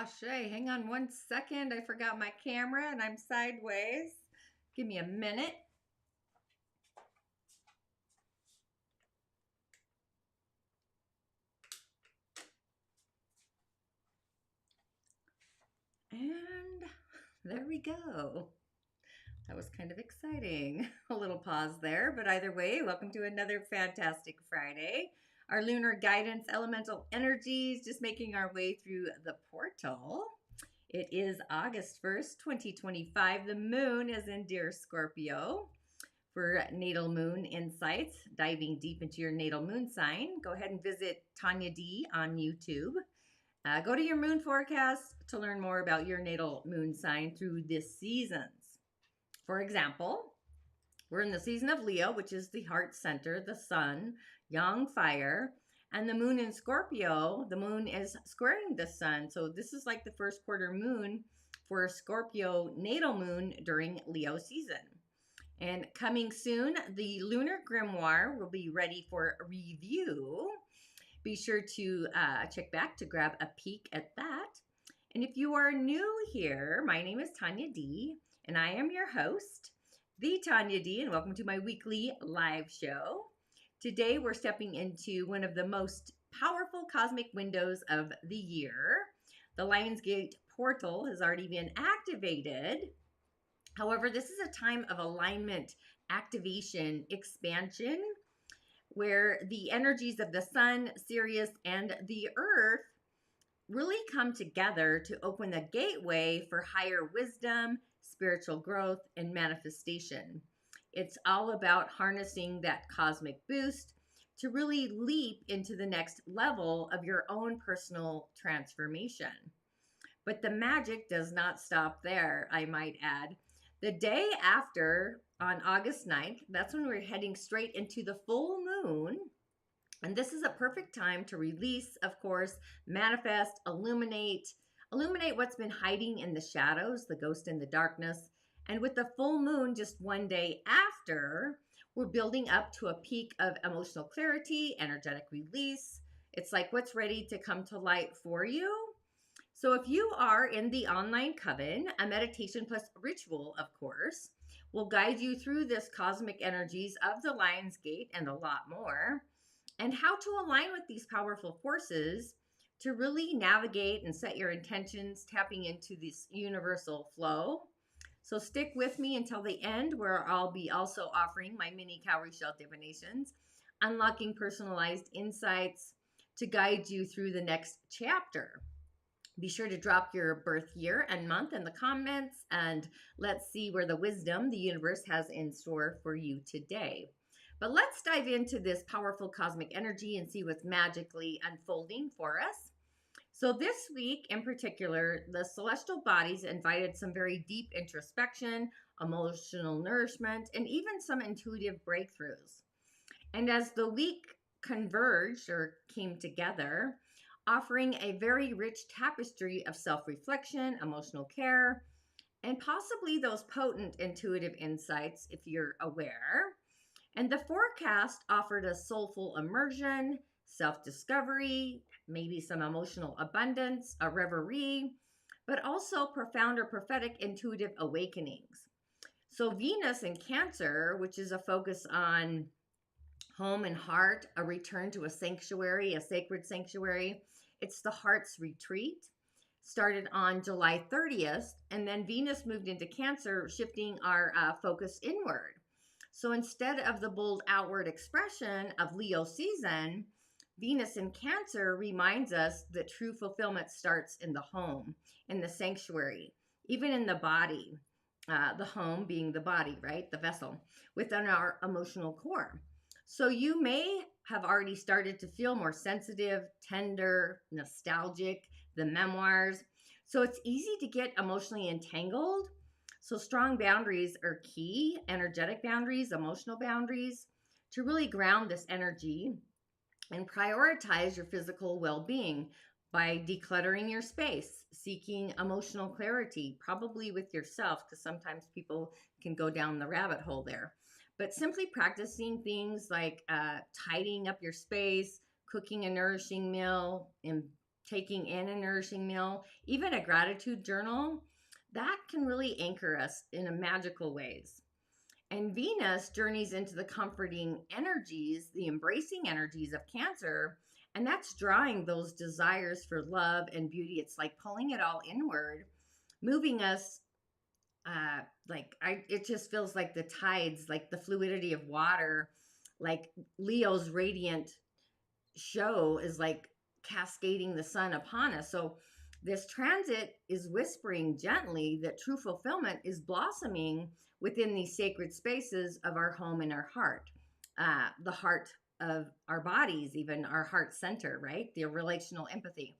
gosh, hey, hang on 1 second. I forgot my camera and I'm sideways. Give me a minute. And there we go. That was kind of exciting. A little pause there, but either way, welcome to another fantastic Friday. Our lunar guidance elemental energies just making our way through the portal. It is August 1st, 2025. The moon is in Dear Scorpio. For Natal Moon Insights, diving deep into your natal moon sign, go ahead and visit Tanya D on YouTube. Go to your moon forecast to learn more about your natal moon sign through the seasons. For example, we're in the season of Leo, which is the heart center, the sun, yang fire, and the moon in Scorpio. The moon is squaring the sun. So this is like the first quarter moon for Scorpio natal moon during Leo season. And coming soon, the Lunar Grimoire will be ready for review. Be sure to check back to grab a peek at that. And if you are new here, my name is Tanya D, and I am your host, the Tanya D, and welcome to my weekly live show. Today, we're stepping into one of the most powerful cosmic windows of the year. The Lionsgate portal has already been activated. However, this is a time of alignment, activation, expansion, where the energies of the sun, Sirius, and the earth really come together to open the gateway for higher wisdom, spiritual growth, and manifestation. It's all about harnessing that cosmic boost to really leap into the next level of your own personal transformation. But the magic does not stop there, I might add. The day after, on August 9th, that's when we're heading straight into the full moon. And this is a perfect time to release, of course, manifest, illuminate what's been hiding in the shadows, the ghost in the darkness. And with the full moon just one day after, we're building up to a peak of emotional clarity, energetic release. It's like what's ready to come to light for you. So if you are in the online coven, a meditation plus ritual, of course, will guide you through this cosmic energies of the Lion's Gate and a lot more, and how to align with these powerful forces to really navigate and set your intentions, tapping into this universal flow. So stick with me until the end, where I'll be also offering my Mini-Cowry shell divinations, unlocking personalized insights to guide you through the next chapter. Be sure to drop your birth year and month in the comments, and let's see where the wisdom the universe has in store for you today. But let's dive into this powerful cosmic energy and see what's magically unfolding for us. So this week in particular, the celestial bodies invited some very deep introspection, emotional nourishment, and even some intuitive breakthroughs. And as the week converged or came together, offering a very rich tapestry of self-reflection, emotional care, and possibly those potent intuitive insights if you're aware. And the forecast offered a soulful immersion, self-discovery, maybe some emotional abundance, a reverie, but also profound or prophetic intuitive awakenings. So Venus in Cancer, which is a focus on home and heart, a return to a sanctuary, a sacred sanctuary. It's the heart's retreat. Started on July 30th, and then Venus moved into Cancer, shifting our focus inward. So instead of the bold outward expression of Leo season, Venus in Cancer reminds us that true fulfillment starts in the home, in the sanctuary, even in the body. The home being the body, right? The vessel within our emotional core. So you may have already started to feel more sensitive, tender, nostalgic, the memoirs. So it's easy to get emotionally entangled. So strong boundaries are key, energetic boundaries, emotional boundaries, to really ground this energy and prioritize your physical well-being by decluttering your space, seeking emotional clarity, probably with yourself, because sometimes people can go down the rabbit hole there. But simply practicing things like tidying up your space, cooking a nourishing meal, and taking in a nourishing meal, even a gratitude journal, that can really anchor us in a magical ways. And Venus journeys into the comforting energies, the embracing energies of Cancer, and that's drawing those desires for love and beauty. It's like pulling it all inward, moving us. It just feels like the tides, like the fluidity of water, like Leo's radiant show is like cascading the sun upon us. So this transit is whispering gently that true fulfillment is blossoming within these sacred spaces of our home and our heart, the heart of our bodies, even our heart center, right? The relational empathy.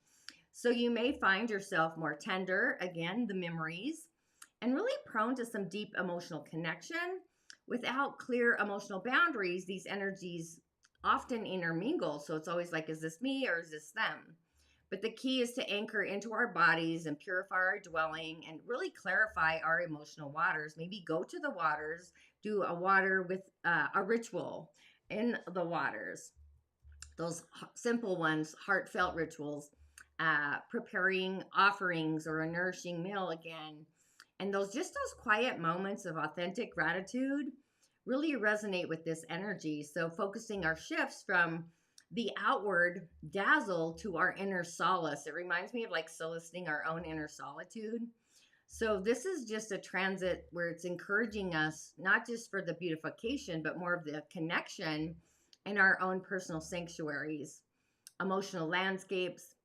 So you may find yourself more tender, again, the memories, and really prone to some deep emotional connection. Without clear emotional boundaries, these energies often intermingle. So it's always like, is this me or is this them? But the key is to anchor into our bodies and purify our dwelling and really clarify our emotional waters. Maybe go to the waters, do a water with a ritual in the waters. Those simple ones, heartfelt rituals, preparing offerings or a nourishing meal again. And those quiet moments of authentic gratitude really resonate with this energy. So focusing our shifts from the outward dazzle to our inner solace. It reminds me of like soliciting our own inner solitude. So this is just a transit where it's encouraging us, not just for the beautification, but more of the connection in our own personal sanctuaries, emotional landscapes.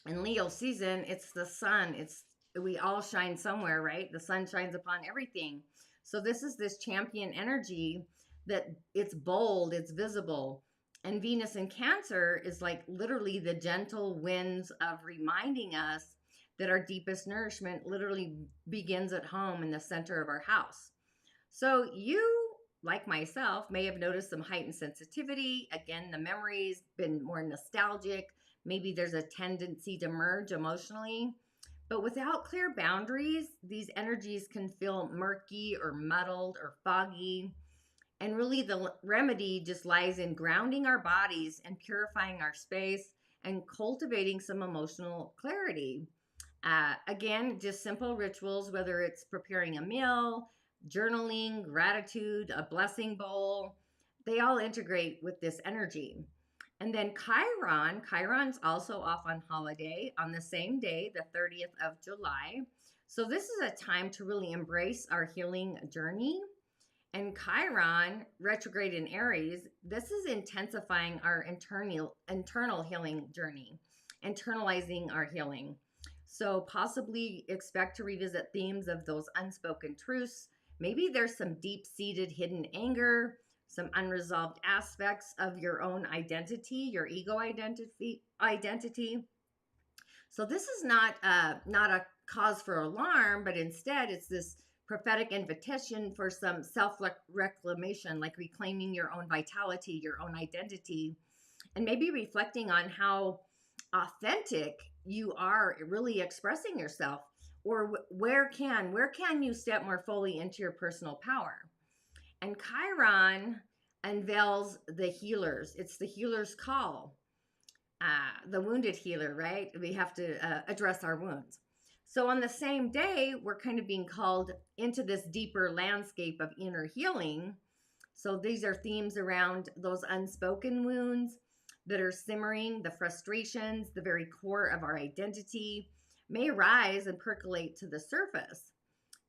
In Leo season, it's the sun. We all shine somewhere, right? The sun shines upon everything. So this is this champion energy that it's bold, it's visible. And Venus in Cancer is like literally the gentle winds of reminding us that our deepest nourishment literally begins at home in the center of our house. So you, like myself, may have noticed some heightened sensitivity. Again, the memories been more nostalgic. Maybe there's a tendency to merge emotionally. But without clear boundaries, these energies can feel murky or muddled or foggy. And really, the remedy just lies in grounding our bodies and purifying our space and cultivating some emotional clarity. Again, just simple rituals, whether it's preparing a meal, journaling, gratitude, a blessing bowl, they all integrate with this energy. And then Chiron's also off on holiday on the same day, the 30th of July. So this is a time to really embrace our healing journey. And Chiron, retrograde in Aries, this is intensifying our internal healing journey, internalizing our healing. So possibly expect to revisit themes of those unspoken truths. Maybe there's some deep-seated hidden anger, some unresolved aspects of your own identity, your ego identity. So this is not a cause for alarm, but instead it's this prophetic invitation for some self-reclamation, like reclaiming your own vitality, your own identity, and maybe reflecting on how authentic you are really expressing yourself, or where can you step more fully into your personal power. And Chiron unveils the healers. It's the healer's call, the wounded healer, right? We have to address our wounds. So on the same day, we're kind of being called into this deeper landscape of inner healing. So these are themes around those unspoken wounds that are simmering, the frustrations, the very core of our identity may rise and percolate to the surface.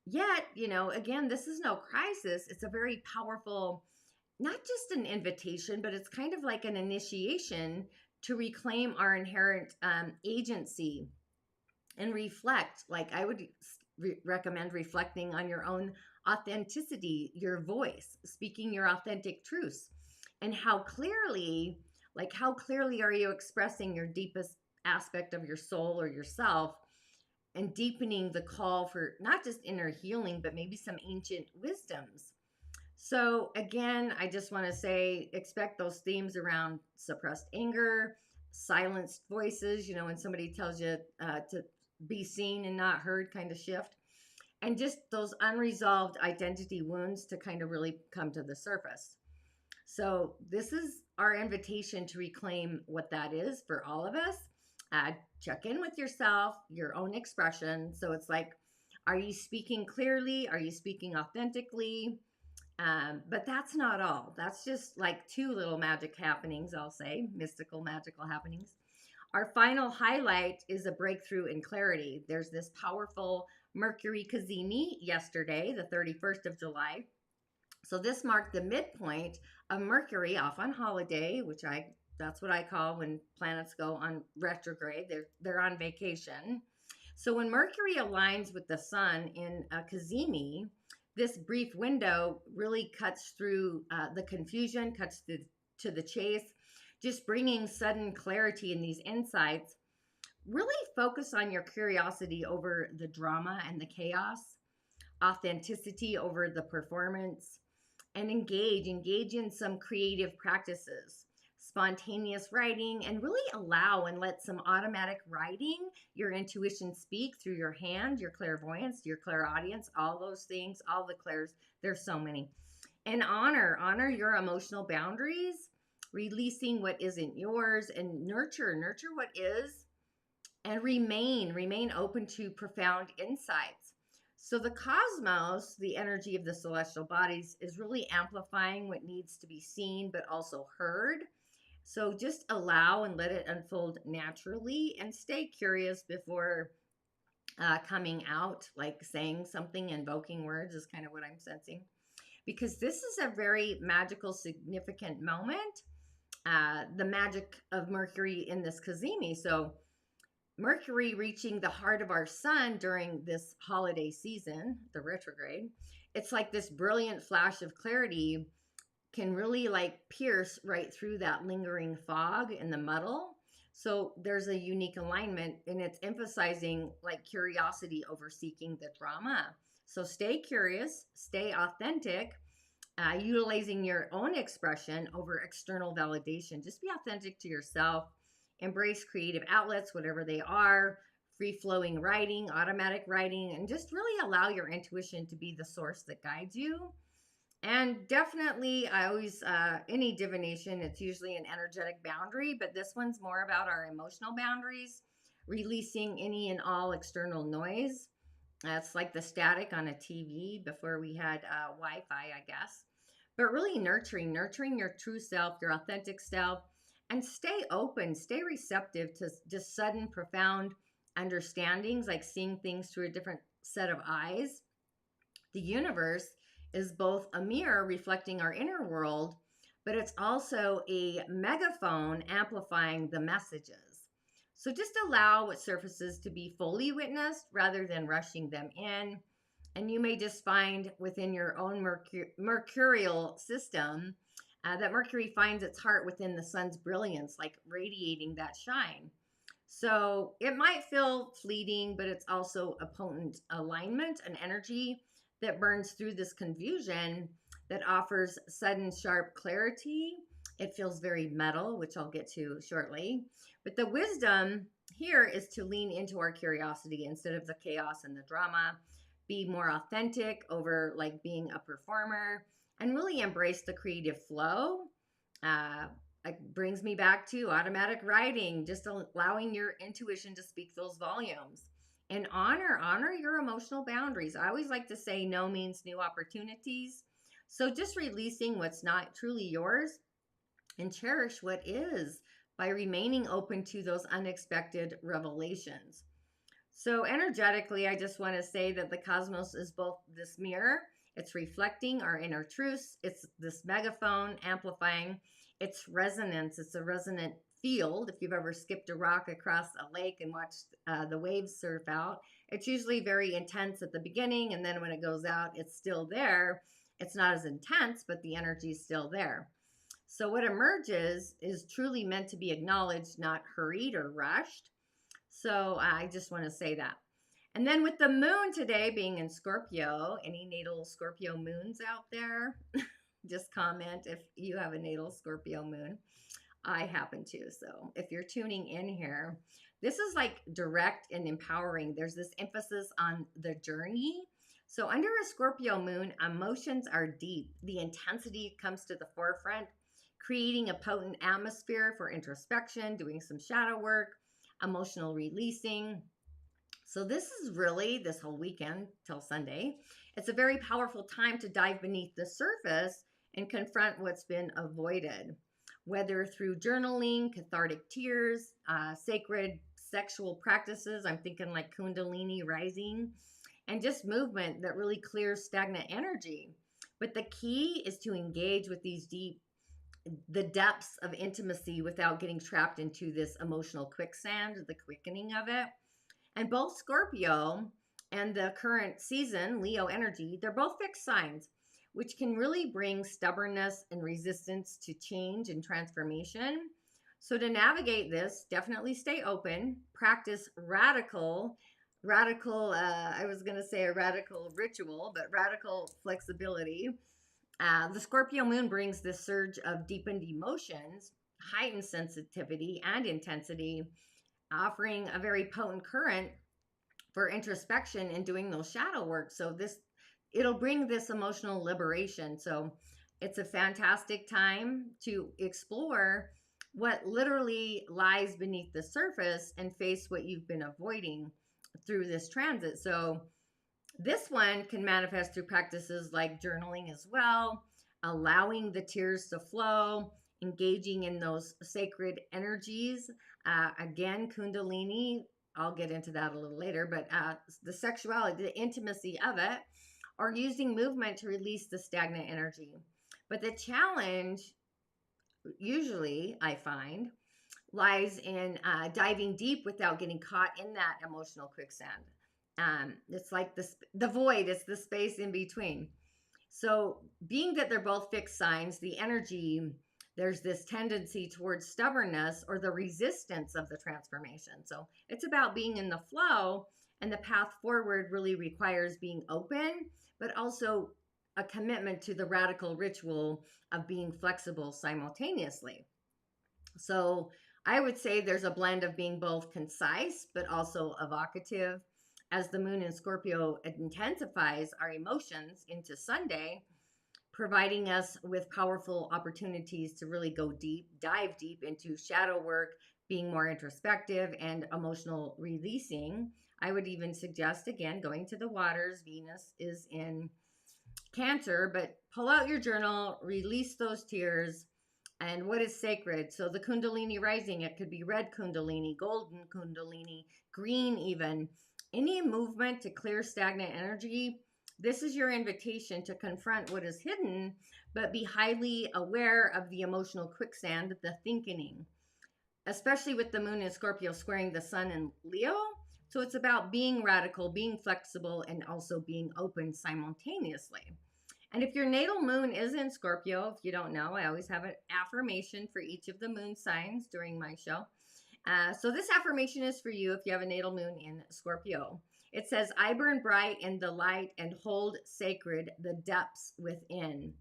Yet, again, this is no crisis. It's a very powerful, not just an invitation, but it's kind of like an initiation to reclaim our inherent agency and reflect. Like I would recommend reflecting on your own authenticity, your voice, speaking your authentic truths, and how clearly are you expressing your deepest aspect of your soul or yourself, and deepening the call for not just inner healing, but maybe some ancient wisdoms. So again, I just want to say, expect those themes around suppressed anger, silenced voices, when somebody tells you to be seen and not heard kind of shift, and just those unresolved identity wounds to kind of really come to the surface. So this is our invitation to reclaim what that is for all of us. Check in with yourself, your own expression. So it's like, are you speaking clearly? Are you speaking authentically? But that's not all. That's just like two little magic happenings, I'll say, mystical, magical happenings. Our final highlight is a breakthrough in clarity. There's this powerful Mercury cazimi yesterday, the 31st of July. So this marked the midpoint of Mercury off on holiday, which that's what I call when planets go on retrograde. They're on vacation. So when Mercury aligns with the sun in a cazimi, this brief window really cuts through the confusion, cuts to the chase, just bringing sudden clarity in these insights. Really focus on your curiosity over the drama and the chaos, authenticity over the performance, and engage in some creative practices, spontaneous writing, and really allow and let some automatic writing, your intuition speak through your hand, your clairvoyance, your clairaudience, all those things, all the clairs. There's so many. And honor your emotional boundaries, releasing what isn't yours, and nurture what is, and remain open to profound insights. So the cosmos, the energy of the celestial bodies, is really amplifying what needs to be seen but also heard. So just allow and let it unfold naturally, and stay curious before coming out, like saying something, invoking words is kind of what I'm sensing, because this is a very magical, significant moment. The magic of Mercury in this cazimi. So Mercury reaching the heart of our sun during this holiday season, the retrograde, it's like this brilliant flash of clarity can really like pierce right through that lingering fog and the muddle. So there's a unique alignment, and it's emphasizing like curiosity over seeking the drama. So stay curious, stay authentic, utilizing your own expression over external validation. Just be authentic to yourself. Embrace creative outlets, whatever they are, free flowing writing, automatic writing, and just really allow your intuition to be the source that guides you. And definitely, I always, any divination, it's usually an energetic boundary, but this one's more about our emotional boundaries, releasing any and all external noise. That's like the static on a TV before we had Wi Fi, I guess. But really nurturing your true self, your authentic self, and stay open, stay receptive to just sudden, profound understandings, like seeing things through a different set of eyes. The universe is both a mirror reflecting our inner world, but it's also a megaphone amplifying the messages. So just allow what surfaces to be fully witnessed rather than rushing them in. And you may just find within your own mercurial system that Mercury finds its heart within the sun's brilliance, like radiating that shine. So it might feel fleeting, but it's also a potent alignment, an energy that burns through this confusion, that offers sudden, sharp clarity. It feels very metal, which I'll get to shortly. But the wisdom here is to lean into our curiosity instead of the chaos and the drama, be more authentic over like being a performer, and really embrace the creative flow. It brings me back to automatic writing, just allowing your intuition to speak those volumes. And honor your emotional boundaries. I always like to say no means new opportunities. So just releasing what's not truly yours, and cherish what is by remaining open to those unexpected revelations. So energetically, I just want to say that the cosmos is both this mirror, it's reflecting our inner truths, it's this megaphone amplifying its resonance. It's a resonant field. If you've ever skipped a rock across a lake and watched the waves surf out, it's usually very intense at the beginning, and then when it goes out, it's still there. It's not as intense, but the energy is still there. So what emerges is truly meant to be acknowledged, not hurried or rushed. So I just want to say that. And then with the moon today being in Scorpio, any natal Scorpio moons out there? Just comment if you have a natal Scorpio moon. I happen to. So if you're tuning in here, this is like direct and empowering. There's this emphasis on the journey. So under a Scorpio moon, emotions are deep. The intensity comes to the forefront, creating a potent atmosphere for introspection, doing some shadow work, emotional releasing. So this is really this whole weekend till Sunday. It's a very powerful time to dive beneath the surface and confront what's been avoided, whether through journaling, cathartic tears, sacred sexual practices. I'm thinking like Kundalini rising, and just movement that really clears stagnant energy. But the key is to engage with the depths of intimacy without getting trapped into this emotional quicksand, the quickening of it. And both Scorpio and the current season, Leo energy, they're both fixed signs, which can really bring stubbornness and resistance to change and transformation. So to navigate this, definitely stay open, practice I was going to say a radical ritual, but radical flexibility. The Scorpio moon brings this surge of deepened emotions, heightened sensitivity and intensity, offering a very potent current for introspection and doing those shadow work. So it'll bring this emotional liberation. So it's a fantastic time to explore what literally lies beneath the surface and face what you've been avoiding through this transit. So this one can manifest through practices like journaling as well, allowing the tears to flow, engaging in those sacred energies. Again, Kundalini, I'll get into that a little later, but the sexuality, the intimacy of it, or using movement to release the stagnant energy. But the challenge, usually, I find, lies in diving deep without getting caught in that emotional quicksand. It's like the void, it's the space in between. So being that they're both fixed signs, the energy, there's this tendency towards stubbornness or the resistance of the transformation. So it's about being in the flow, and the path forward really requires being open, but also a commitment to the radical ritual of being flexible simultaneously. So I would say there's a blend of being both concise, but also evocative. As the moon in Scorpio intensifies our emotions into Sunday, providing us with powerful opportunities to really dive deep into shadow work, being more introspective and emotional releasing. I would even suggest, again, going to the waters. Venus is in Cancer, but pull out your journal, release those tears, and what is sacred. So the Kundalini rising, it could be red Kundalini, golden Kundalini, green even. Any movement to clear stagnant energy, this is your invitation to confront what is hidden, but be highly aware of the emotional quicksand, the thinking, especially with the moon in Scorpio squaring the sun in Leo. So it's about being radical, being flexible, and also being open simultaneously. And if your natal moon is in Scorpio, if you don't know, I always have an affirmation for each of the moon signs during my show. So this affirmation is for you if you have a natal moon in Scorpio. It says, I burn bright in the light and hold sacred the depths within.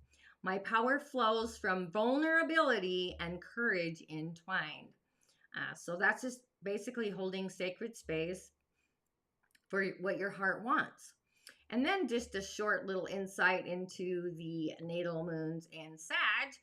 My power flows from vulnerability and courage entwined. So that's just basically holding sacred space for what your heart wants. And then just a short little insight into the natal moons and Sag.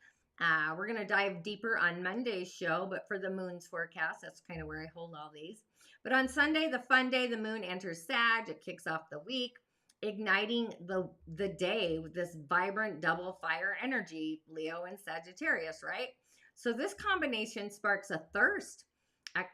We're going to dive deeper on Monday's show, but for the moon's forecast, that's kind of where I hold all these. But on Sunday, the fun day, the moon enters Sag. It kicks off the week, igniting the day with this vibrant double fire energy, Leo and Sagittarius, right? So this combination sparks a thirst, a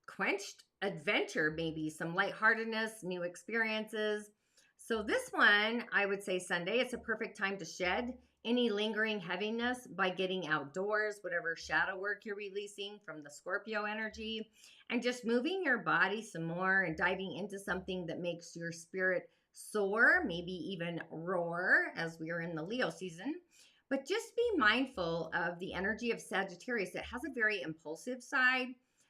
quenched adventure, maybe some lightheartedness, new experiences. So this one, I would say Sunday, it's a perfect time to shed any lingering heaviness by getting outdoors, whatever shadow work you're releasing from the Scorpio energy, and just moving your body some more and diving into something that makes your spirit soar, maybe even roar, as we are in the Leo season. But just be mindful of the energy of Sagittarius. It has a very impulsive side.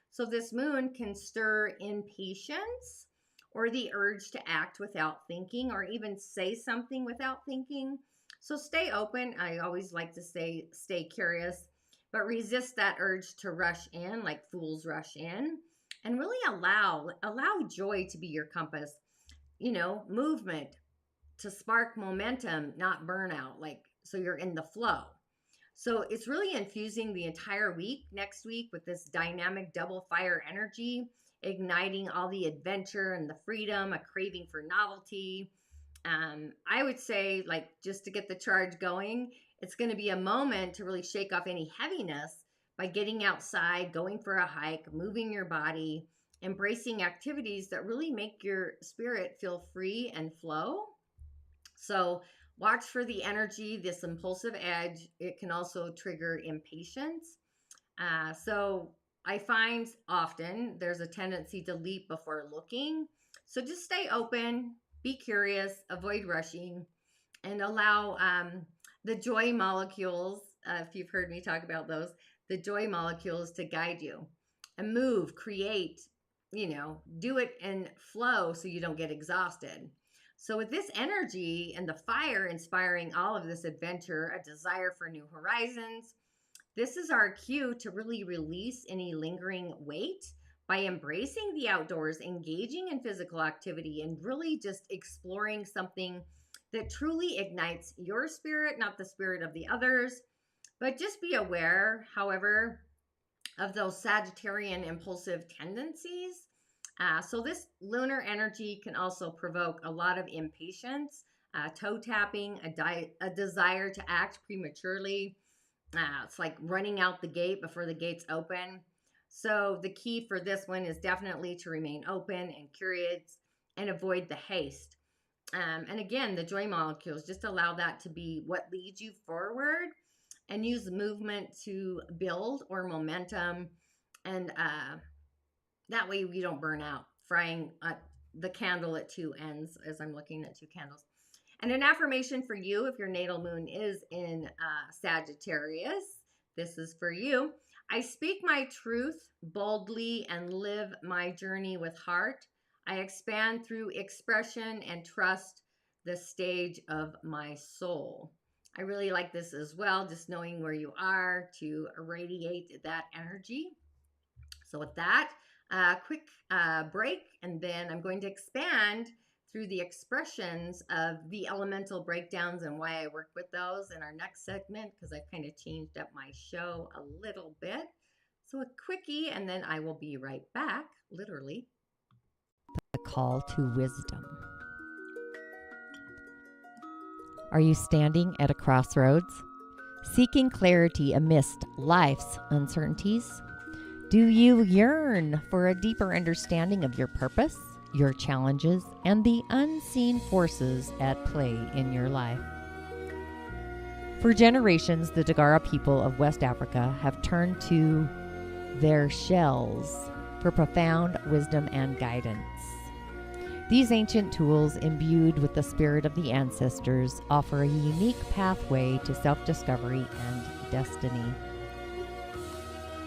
So this moon can stir impatience or the urge to act without thinking, or even say something without thinking. So stay open. I always like to say stay curious, but resist that urge to rush in like fools rush in, and really allow joy to be your compass. You know, movement to spark momentum, not burnout, like so you're in the flow. So it's really infusing the entire week next week with this dynamic double fire energy, igniting all the adventure and the freedom, a craving for novelty. I would say, like, just to get the charge going, it's going to be a moment to really shake off any heaviness by getting outside, going for a hike, moving your body, embracing activities that really make your spirit feel free and flow. So, watch for the energy, this impulsive edge. It can also trigger impatience. So I find often there's a tendency to leap before looking. So just stay open, be curious, avoid rushing, and allow the joy molecules, if you've heard me talk about those, the joy molecules to guide you and move, create, do it and flow so you don't get exhausted. So, with this energy and the fire inspiring all of this adventure, a desire for new horizons, this is our cue to really release any lingering weight by embracing the outdoors, engaging in physical activity, and really just exploring something that truly ignites your spirit, not the spirit of the others. But just be aware, however, of those Sagittarian impulsive tendencies. So, this lunar energy can also provoke a lot of impatience, toe tapping, a desire to act prematurely. It's like running out the gate before the gates open. So, the key for this one is definitely to remain open and curious and avoid the haste. And again, the joy molecules, just allow that to be what leads you forward and use movement to build or momentum. And that way you don't burn out, frying the candle at two ends as I'm looking at two candles. And an affirmation for you, if your natal moon is in Sagittarius, this is for you. I speak my truth boldly and live my journey with heart. I expand through expression and trust the stage of my soul. I really like this as well, just knowing where you are to radiate that energy. So with that, quick break, and then I'm going to expand through the expressions of the elemental breakdowns and why I work with those in our next segment, because I've kind of changed up my show a little bit. So a quickie, and then I will be right back, literally. A call to wisdom. Are you standing at a crossroads, seeking clarity amidst life's uncertainties? Do you yearn for a deeper understanding of your purpose, your challenges, and the unseen forces at play in your life? For generations, the Dagara people of West Africa have turned to their shells for profound wisdom and guidance. These ancient tools, imbued with the spirit of the ancestors, offer a unique pathway to self-discovery and destiny.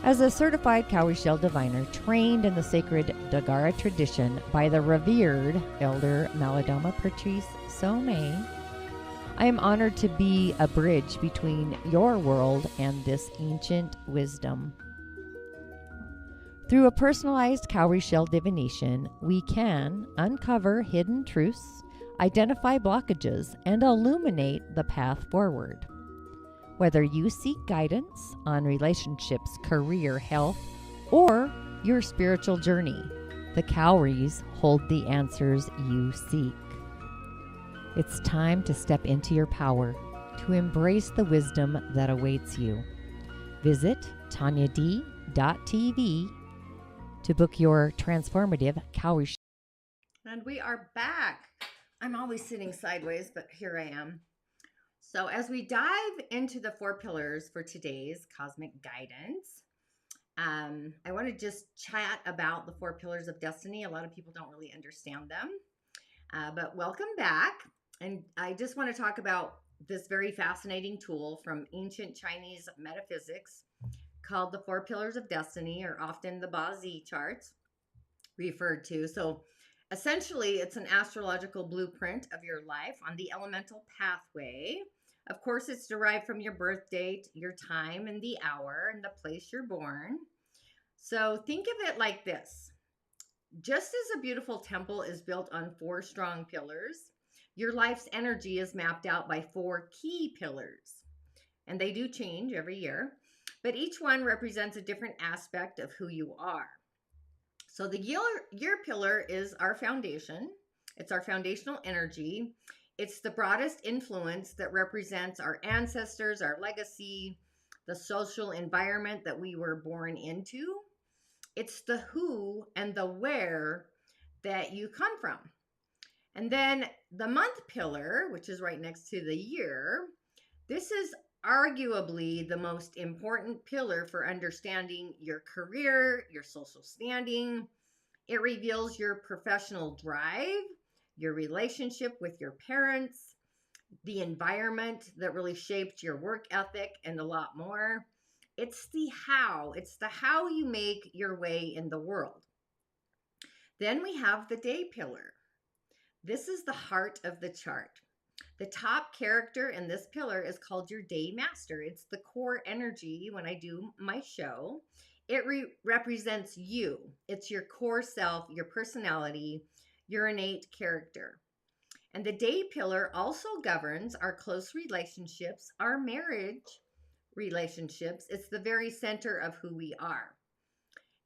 As a certified cowrie shell diviner trained in the sacred Dagara tradition by the revered Elder Malidoma Patrice Somé, I am honored to be a bridge between your world and this ancient wisdom. Through a personalized cowrie shell divination, we can uncover hidden truths, identify blockages, and illuminate the path forward. Whether you seek guidance on relationships, career, health, or your spiritual journey, the cowries hold the answers you seek. It's time to step into your power, to embrace the wisdom that awaits you. Visit tanyad.tv to book your transformative cowrie shell. And we are back. I'm always sitting sideways, but here I am. So as we dive into the 4 pillars for today's cosmic guidance, I want to just chat about the 4 pillars of destiny. A lot of people don't really understand them, but welcome back. And I just want to talk about this very fascinating tool from ancient Chinese metaphysics called the 4 pillars of destiny, or often the Ba-Zi charts referred to. So essentially, it's an astrological blueprint of your life on the elemental pathway. Of course, it's derived from your birth date, your time, and the hour, and the place you're born. So think of it like this. Just as a beautiful temple is built on 4 strong pillars, your life's energy is mapped out by 4 key pillars. and they do change every year, but each one represents a different aspect of who you are. So the year pillar is our foundation. It's our foundational energy. It's the broadest influence that represents our ancestors, our legacy, the social environment that we were born into. It's the who and the where that you come from. And then the month pillar, which is right next to the year, this is arguably the most important pillar for understanding your career, your social standing. It reveals your professional drive, your relationship with your parents, the environment that really shaped your work ethic, and a lot more. It's the how. It's the how you make your way in the world. Then we have the day pillar. This is the heart of the chart. The top character in this pillar is called your day master. It's the core energy when I do my show. It represents you. It's your core self, your personality, your innate character. And the day pillar also governs our close relationships, our marriage relationships. It's the very center of who we are.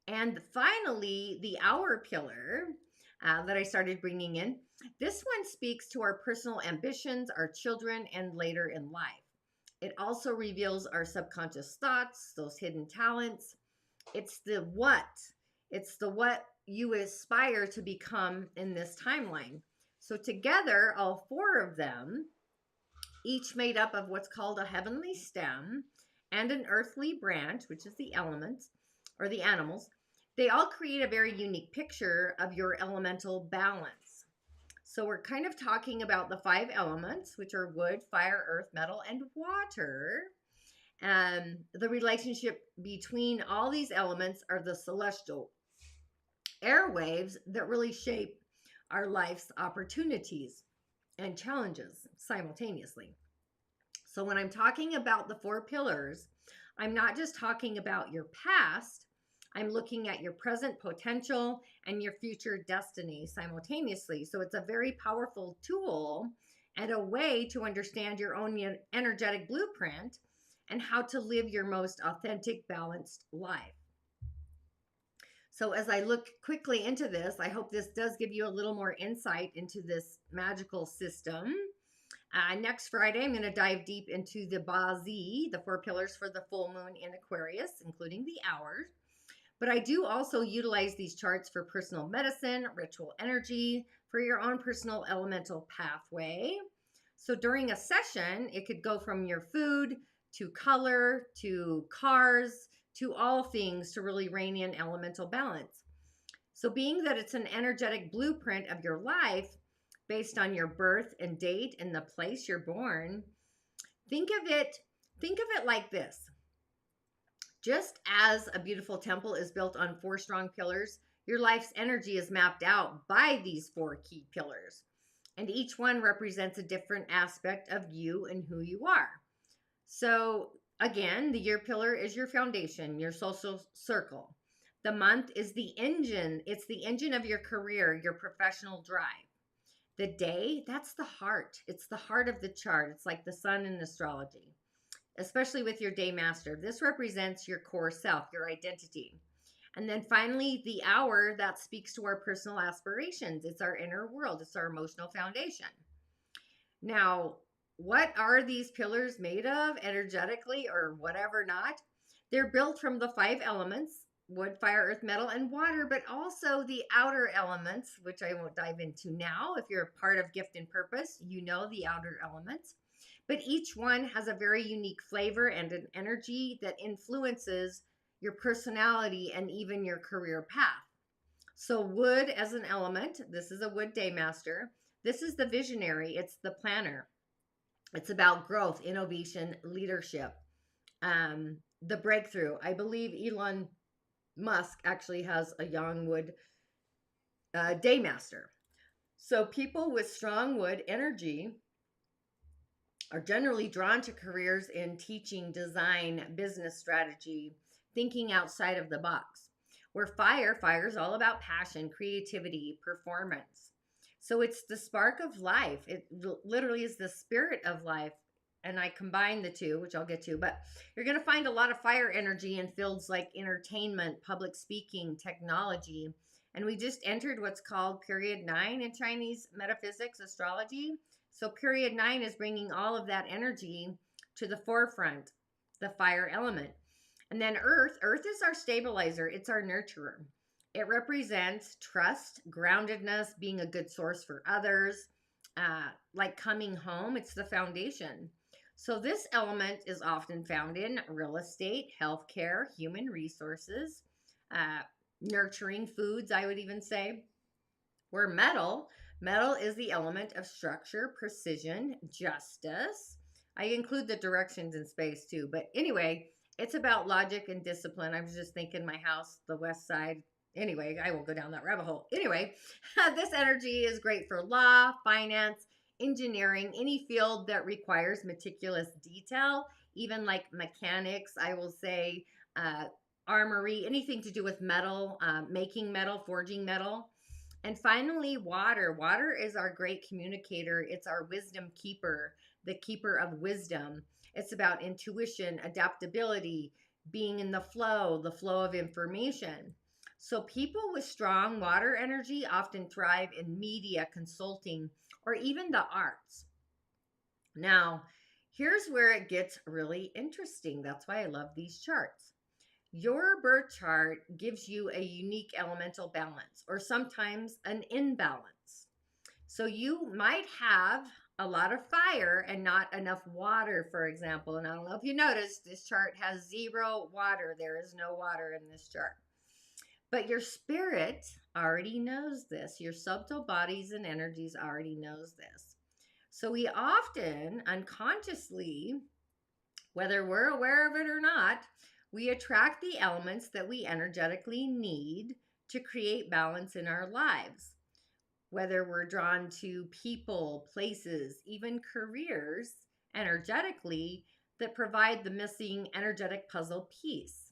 And finally, the hour pillar that I started bringing in. This one speaks to our personal ambitions, our children, and later in life. It also reveals our subconscious thoughts, those hidden talents. It's the what. It's the what you aspire to become in this timeline. So together, all four of them, each made up of what's called a heavenly stem and an earthly branch, which is the elements or the animals, they all create a very unique picture of your elemental balance. So we're kind of talking about the 5 elements, which are wood, fire, earth, metal, and water. The relationship between all these elements are the celestial airwaves that really shape our life's opportunities and challenges simultaneously. So when I'm talking about the 4 pillars, I'm not just talking about your past, I'm looking at your present potential and your future destiny simultaneously. So it's a very powerful tool and a way to understand your own energetic blueprint and how to live your most authentic, balanced life. So as I look quickly into this, I hope this does give you a little more insight into this magical system. Next Friday, I'm going to dive deep into the Bazi, the 4 pillars for the full moon in Aquarius, including the hours. But I do also utilize these charts for personal medicine, ritual energy, for your own personal elemental pathway. So during a session, it could go from your food to color to cars to all things to really rein in elemental balance. So being that it's an energetic blueprint of your life based on your birth and date and the place you're born, think of it like this. Just as a beautiful temple is built on 4 strong pillars, your life's energy is mapped out by these 4 key pillars. And each one represents a different aspect of you and who you are. So again, the year pillar is your foundation, your social circle. The month is the engine. It's the engine of your career, your professional drive. The day, that's the heart. It's the heart of the chart. It's like the sun in astrology, especially with your day master. This represents your core self, your identity. And then finally, the hour, that speaks to our personal aspirations. It's our inner world. It's our emotional foundation. Now, what are these pillars made of energetically or whatever not? They're built from the 5 elements, wood, fire, earth, metal, and water, but also the outer elements, which I won't dive into now. If you're a part of Gift and Purpose, you know the outer elements. But each one has a very unique flavor and an energy that influences your personality and even your career path. So wood as an element, this is a wood day master. This is the visionary, it's the planner. It's about growth, innovation, leadership, the breakthrough. I believe Elon Musk actually has a young wood day master. So people with strong wood energy are generally drawn to careers in teaching, design, business strategy, thinking outside of the box. Where fire is all about passion, creativity, performance. So it's the spark of life. It literally is the spirit of life. and I combine the two, which I'll get to, but you're going to find a lot of fire energy in fields like entertainment, public speaking, technology. And we just entered what's called period 9 in Chinese metaphysics, astrology. So period 9 is bringing all of that energy to the forefront, the fire element. And then Earth is our stabilizer, it's our nurturer. It represents trust, groundedness, being a good source for others, like coming home. It's the foundation. So this element is often found in real estate, healthcare, human resources, nurturing foods, I would even say. Where metal is the element of structure, precision, justice. I include the directions in space too. But anyway, it's about logic and discipline. I was just thinking my house, the west side. Anyway, I won't go down that rabbit hole. Anyway, this energy is great for law, finance, engineering, any field that requires meticulous detail, even like mechanics, I will say, armory, anything to do with metal, making metal, forging metal. And finally, water. Water is our great communicator. It's our wisdom keeper, the keeper of wisdom. It's about intuition, adaptability, being in the flow of information. So people with strong water energy often thrive in media, consulting, or even the arts. Now, here's where it gets really interesting. That's why I love these charts. Your birth chart gives you a unique elemental balance or sometimes an imbalance. So you might have a lot of fire and not enough water, for example. And I don't know if you noticed, this chart has 0 water. There is no water in this chart. But your spirit already knows this. Your subtle bodies and energies already knows this. So we often unconsciously, whether we're aware of it or not, we attract the elements that we energetically need to create balance in our lives. Whether we're drawn to people, places, even careers energetically that provide the missing energetic puzzle piece.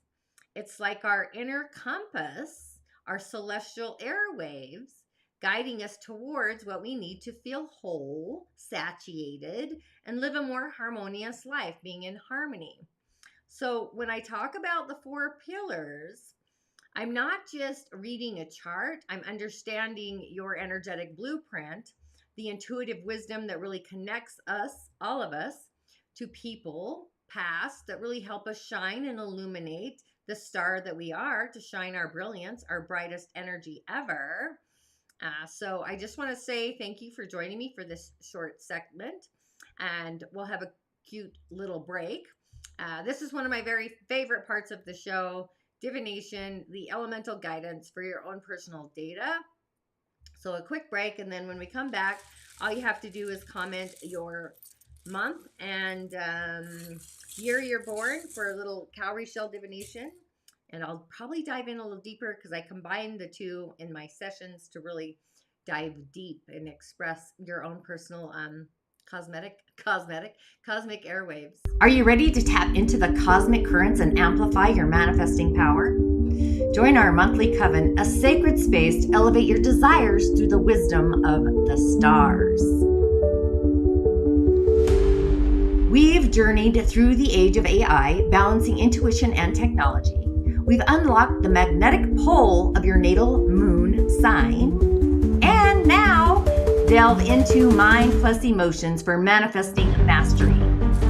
It's like our inner compass, our celestial airwaves, guiding us towards what we need to feel whole, satiated, and live a more harmonious life, being in harmony. So when I talk about the 4 pillars, I'm not just reading a chart, I'm understanding your energetic blueprint, the intuitive wisdom that really connects us, all of us, to people past that really help us shine and illuminate the star that we are, to shine our brilliance, our brightest energy ever. So I just want to say thank you for joining me for this short segment, and we'll have a cute little break. This is one of my very favorite parts of the show, divination, the elemental guidance for your own personal data. So a quick break, and then when we come back, all you have to do is comment your month and year you're born for a little cowrie shell divination. And I'll probably dive in a little deeper because I combine the two in my sessions to really dive deep and express your own personal cosmic airwaves. Are you ready to tap into the cosmic currents and amplify your manifesting power? Join our monthly coven, a sacred space to elevate your desires through the wisdom of the stars. We've journeyed through the age of AI, balancing intuition and technology. We've unlocked the magnetic pole of your natal moon sign, and now delve into mind plus emotions for manifesting mastery,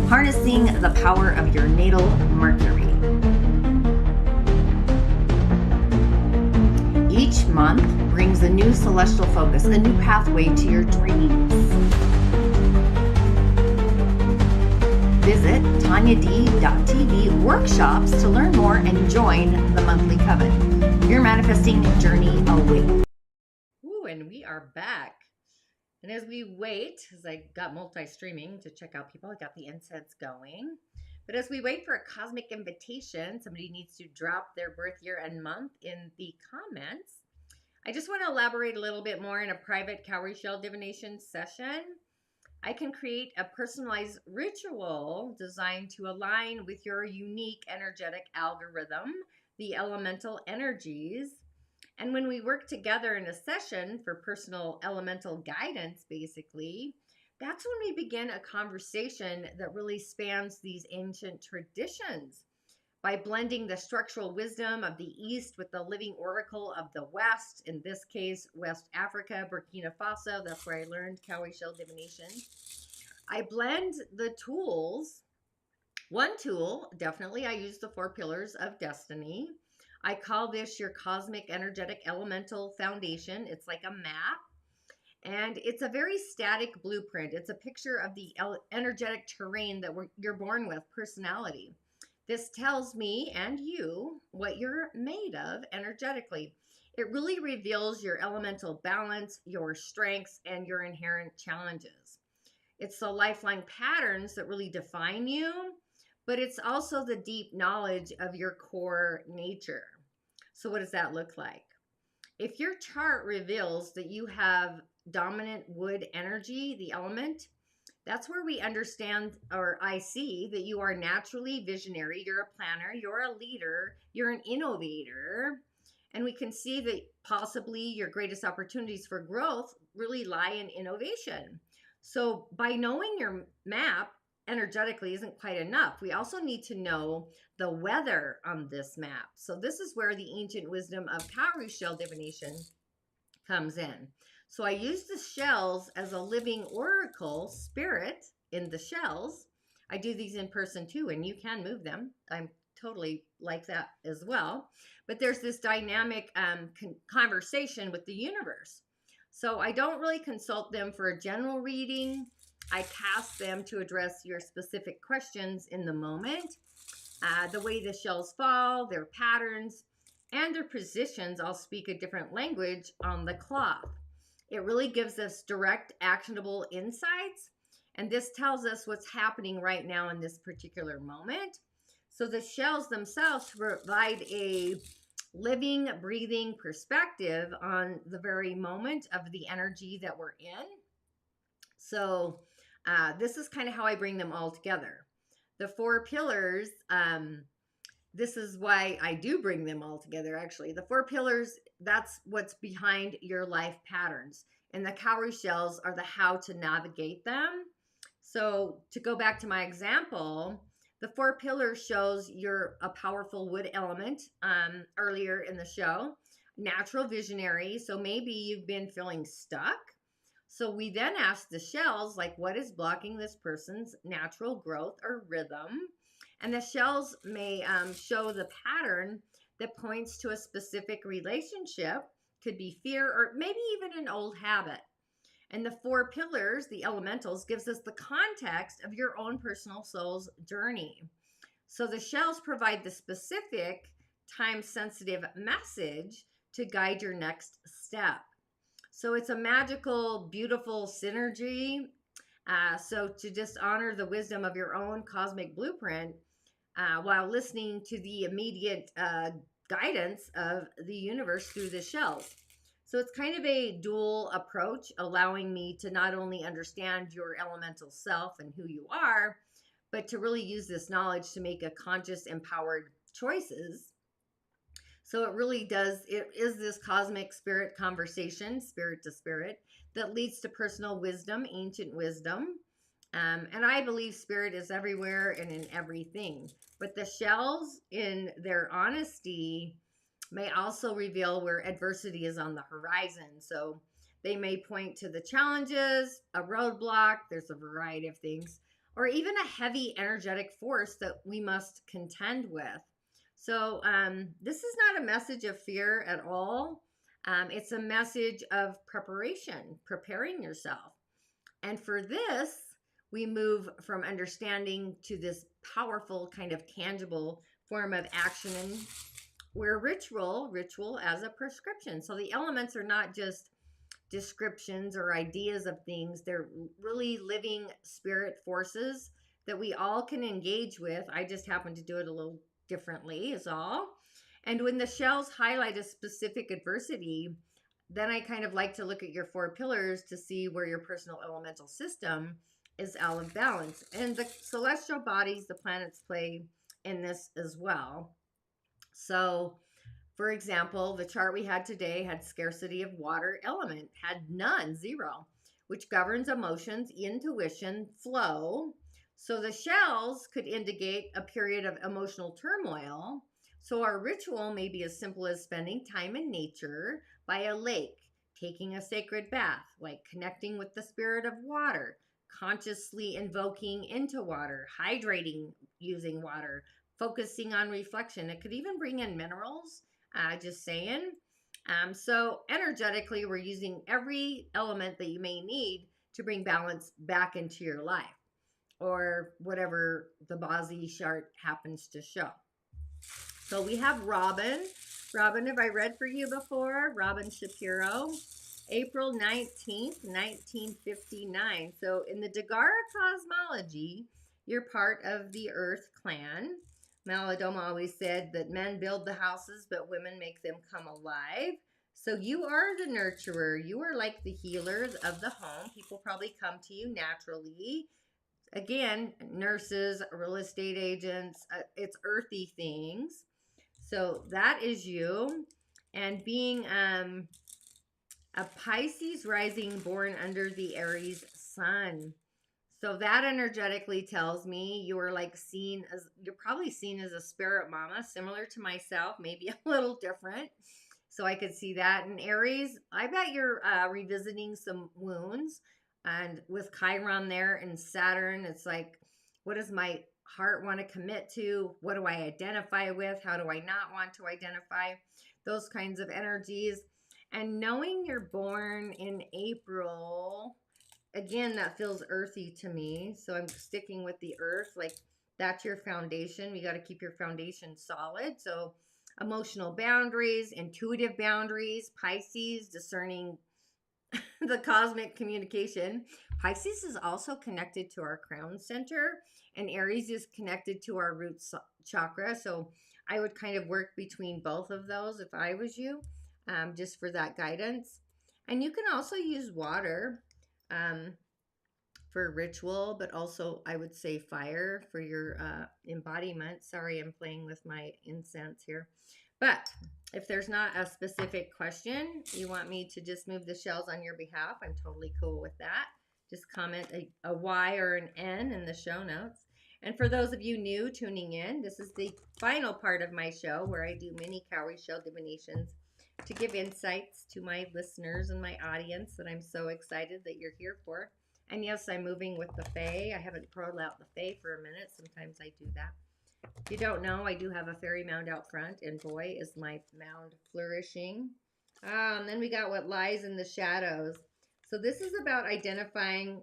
harnessing the power of your natal Mercury. Each month brings a new celestial focus, a new pathway to your dreams. Visit TanyaD.tv workshops to learn more and join the monthly coven. Your manifesting journey awaits. Ooh, and we are back. And as we wait, as I got multi-streaming to check out people, I got the incense going. But as we wait for a cosmic invitation, somebody needs to drop their birth year and month in the comments. I just want to elaborate a little bit more in a private cowrie shell divination session. I can create a personalized ritual designed to align with your unique energetic algorithm, the elemental energies. And when we work together in a session for personal elemental guidance, basically, that's when we begin a conversation that really spans these ancient traditions. By blending the structural wisdom of the East with the living oracle of the West, in this case, West Africa, Burkina Faso, that's where I learned cowrie shell divination. I blend the tools. One tool, definitely, I use the 4 pillars of destiny. I call this your cosmic energetic elemental foundation. It's like a map. And it's a very static blueprint. It's a picture of the energetic terrain that you're born with, personality. This tells me and you what you're made of energetically. It really reveals your elemental balance, your strengths, and your inherent challenges. It's the lifeline patterns that really define you, but it's also the deep knowledge of your core nature. So, what does that look like? If your chart reveals that you have dominant wood energy, the element, that's where we understand, or I see that you are naturally visionary, you're a planner, you're a leader, you're an innovator. And we can see that possibly your greatest opportunities for growth really lie in innovation. So, by knowing your map energetically isn't quite enough. We also need to know the weather on this map. So, this is where the ancient wisdom of cowrie shell divination comes in. So I use the shells as a living oracle spirit in the shells. I do these in person too, and you can move them. I'm totally like that as well. But there's this dynamic conversation with the universe. So I don't really consult them for a general reading. I cast them to address your specific questions in the moment. The way the shells fall, their patterns, and their positions all speak a different language on the cloth. It really gives us direct, actionable insights, and this tells us what's happening right now in this particular moment. So the shells themselves provide a living, breathing perspective on the very moment of the energy that we're in. So this is kind of how I bring them all together. The 4 pillars, this is why I do bring them all together, actually. The 4 pillars, that's what's behind your life patterns. And the cowrie shells are the how to navigate them. So to go back to my example, the 4 pillars shows you're a powerful wood element earlier in the show. Natural visionary, so maybe you've been feeling stuck. So we then ask the shells, like, what is blocking this person's natural growth or rhythm? And the shells may show the pattern that points to a specific relationship, could be fear or maybe even an old habit. And the 4 pillars, the elementals, gives us the context of your own personal soul's journey. So the shells provide the specific time-sensitive message to guide your next step. So it's a magical, beautiful synergy. So to just honor the wisdom of your own cosmic blueprint while listening to the immediate guidance of the universe through the shells. So it's kind of a dual approach, allowing me to not only understand your elemental self and who you are, but to really use this knowledge to make a conscious, empowered choices. So it really does, it is this cosmic spirit conversation, spirit to spirit, that leads to personal wisdom, ancient wisdom. And I believe spirit is everywhere and in everything. But the shells, in their honesty, may also reveal where adversity is on the horizon. So they may point to the challenges, a roadblock, there's a variety of things, or even a heavy energetic force that we must contend with. So this is not a message of fear at all. It's a message of preparation, preparing yourself. And for this, we move from understanding to this powerful kind of tangible form of action, where ritual as a prescription. So the elements are not just descriptions or ideas of things. They're really living spirit forces that we all can engage with. I just happen to do it a little differently is all. And when the shells highlight a specific adversity, then I kind of like to look at your 4 pillars to see where your personal elemental system is out of balance. And the celestial bodies, the planets, play in this as well. So, for example, the chart we had today had scarcity of water element, had none, 0. which governs emotions, intuition, flow. So the shells could indicate a period of emotional turmoil. So our ritual may be as simple as spending time in nature by a lake, taking a sacred bath, like connecting with the spirit of water, consciously invoking into water, hydrating using water, focusing on reflection. It could even bring in minerals, just saying. So energetically, we're using every element that you may need to bring balance back into your life, or whatever the Bozzy chart happens to show. So we have Robin. Robin, have I read for you before? Robin Shapiro, April 19th, 1959. So in the Dagara cosmology, you're part of the Earth clan. Maladoma always said that men build the houses, but women make them come alive. So you are the nurturer. You are like the healers of the home. People probably come to you naturally. Again, nurses, real estate agents, it's earthy things. So that is you. And being a Pisces rising born under the Aries sun. So that energetically tells me you're probably seen as a spirit mama, similar to myself, maybe a little different. So I could see that. In Aries, I bet you're revisiting some wounds. And with Chiron there and Saturn, it's like, what does my heart want to commit to? What do I identify with? How do I not want to identify? Those kinds of energies. And knowing you're born in April, again, that feels earthy to me. So I'm sticking with the earth. Like, that's your foundation. You got to keep your foundation solid. So emotional boundaries, intuitive boundaries, Pisces, discerning the cosmic communication. Pisces is also connected to our crown center, and Aries is connected to our root chakra. So I would kind of work between both of those if I was you, just for that guidance. And you can also use water for ritual, but also I would say fire for your embodiment. Sorry, I'm playing with my incense here. But if there's not a specific question, you want me to just move the shells on your behalf, I'm totally cool with that. Just comment a Y or an N in the show notes. And for those of you new tuning in, this is the final part of my show where I do Mini-Cowry shell divinations to give insights to my listeners and my audience that I'm so excited that you're here for. And yes, I'm moving with the Fae. I haven't pulled out the Fae for a minute. Sometimes I do that. If you don't know, I do have a fairy mound out front, and boy, is my mound flourishing. And then we got what lies in the shadows. So this is about identifying,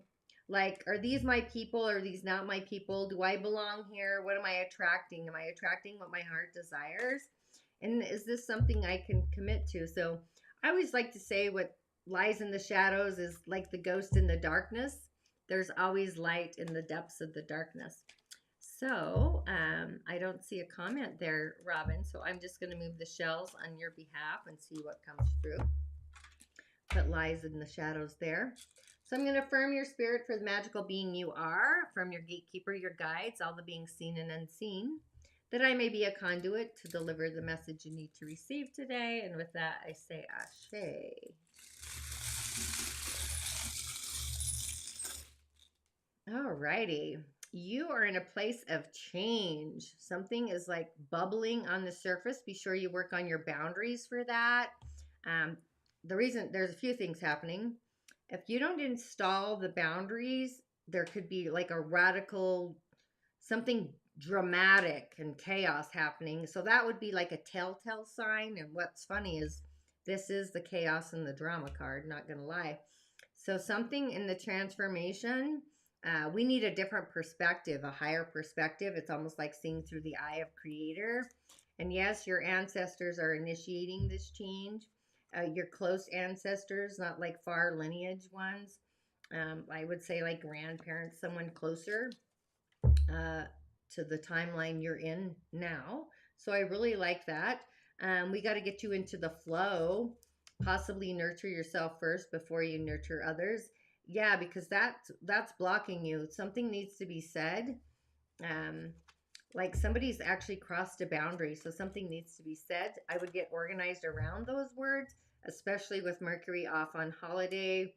like, are these my people? Are these not my people? Do I belong here? What am I attracting? Am I attracting what my heart desires? And is this something I can commit to? So I always like to say what lies in the shadows is like the ghost in the darkness. There's always light in the depths of the darkness. So I don't see a comment there, Robin. So I'm just going to move the shells on your behalf and see what comes through. What lies in the shadows there. So I'm going to affirm your spirit for the magical being you are, from your gatekeeper, your guides, all the beings seen and unseen, that I may be a conduit to deliver the message you need to receive today. And with that, I say Ashe. All righty. You are in a place of change. Something is like bubbling on the surface. Be sure you work on your boundaries for that. The reason, there's a few things happening. If you don't install the boundaries, there could be like a radical, something dramatic and chaos happening. So that would be like a telltale sign. And what's funny is this is the chaos and the drama card, not going to lie. So something in the transformation, we need a different perspective, a higher perspective. It's almost like seeing through the eye of Creator. And yes, your ancestors are initiating this change. Your close ancestors, not like far lineage ones. I would say like grandparents, someone closer to the timeline you're in now. So I really like that. We got to get you into the flow, possibly nurture yourself first before you nurture others. Yeah, because that's blocking you. Something needs to be said. Like somebody's actually crossed a boundary, so something needs to be said. I would get organized around those words, especially with Mercury off on holiday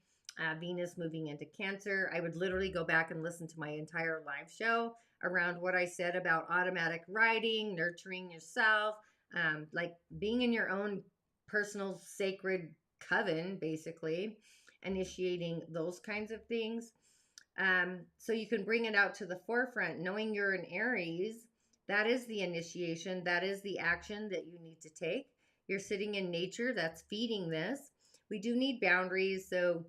Venus moving into Cancer. I would literally go back and listen to my entire live show around what I said about automatic writing, nurturing yourself, like being in your own personal sacred coven, basically, initiating those kinds of things. So you can bring it out to the forefront, knowing you're an Aries. That is the initiation. That is the action that you need to take. You're sitting in nature that's feeding this. We do need boundaries. So,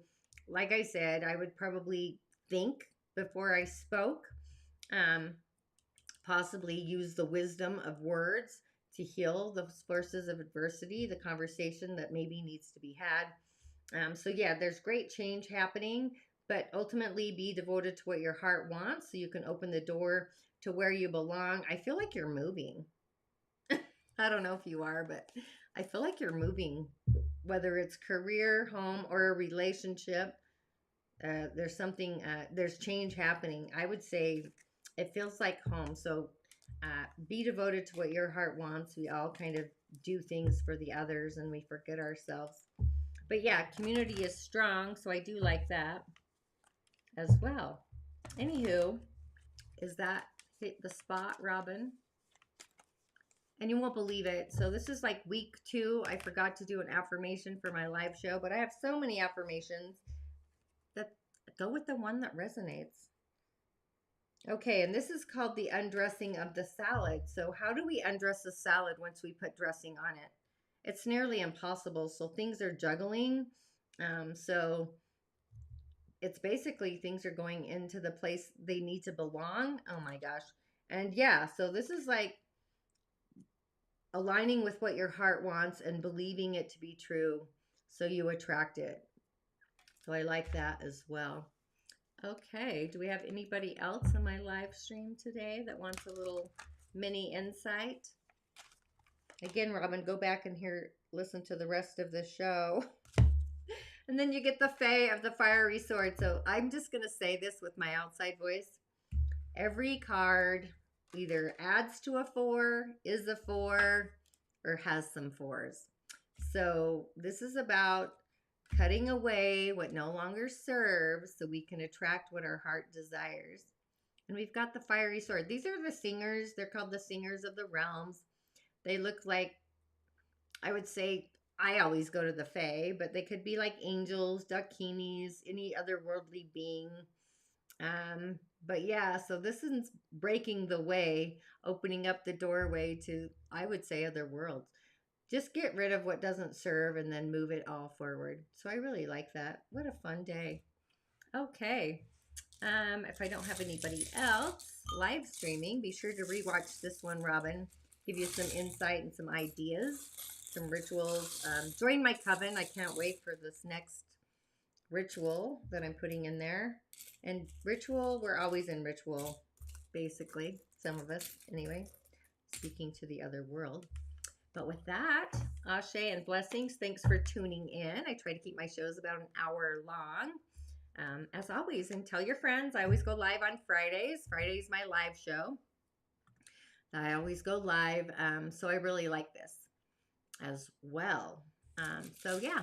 like I said, I would probably think before I spoke, um, possibly use the wisdom of words to heal the forces of adversity, the conversation that maybe needs to be had. So, yeah, there's great change happening, but ultimately be devoted to what your heart wants so you can open the door to where you belong. I feel like you're moving. I don't know if you are, but I feel like you're moving, whether it's career, home, or a relationship. There's something, there's change happening. I would say it feels like home. So be devoted to what your heart wants. We all kind of do things for the others and we forget ourselves. But yeah, community is strong. So I do like that as well. Anywho, is that hit the spot, Robin? And you won't believe it. So this is like week 2. I forgot to do an affirmation for my live show, but I have so many affirmations that go with the one that resonates. Okay, and this is called the undressing of the salad. So how do we undress a salad once we put dressing on it? It's nearly impossible. So things are juggling. So it's basically things are going into the place they need to belong. Oh my gosh. And yeah, so this is like aligning with what your heart wants and believing it to be true so you attract it. So I like that as well. Okay, do we have anybody else in my live stream today that wants a little mini insight? Again, Robin, go back and listen to the rest of the show. And then you get the Fae of the Fiery Sword. So I'm just going to say this with my outside voice. Every card either adds to a 4, is a 4, or has some 4s. So this is about cutting away what no longer serves so we can attract what our heart desires. And we've got the fiery sword. These are the singers. They're called the singers of the realms. They look like, I would say, I always go to the Fae, but they could be like angels, dakinis, any otherworldly being. But yeah, so this is breaking the way, opening up the doorway to, I would say, other worlds. Just get rid of what doesn't serve and then move it all forward. So I really like that. What a fun day. Okay. If I don't have anybody else live streaming, be sure to rewatch this one, Robin. Give you some insight and some ideas, some rituals. Join my coven. I can't wait for this next ritual that I'm putting in there. And ritual, we're always in ritual, basically. Some of us, anyway, speaking to the other world. But with that, ashe and blessings. Thanks for tuning in. I try to keep my shows about an hour long. As always, and tell your friends. I always go live on Fridays. Friday's my live show. I always go live. So I really like this as well. So yeah,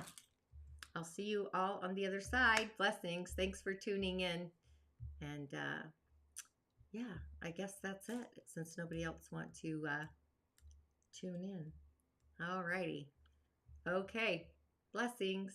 I'll see you all on the other side. Blessings. Thanks for tuning in. And yeah, I guess that's it, since nobody else wants to tune in. All righty. Okay. Blessings.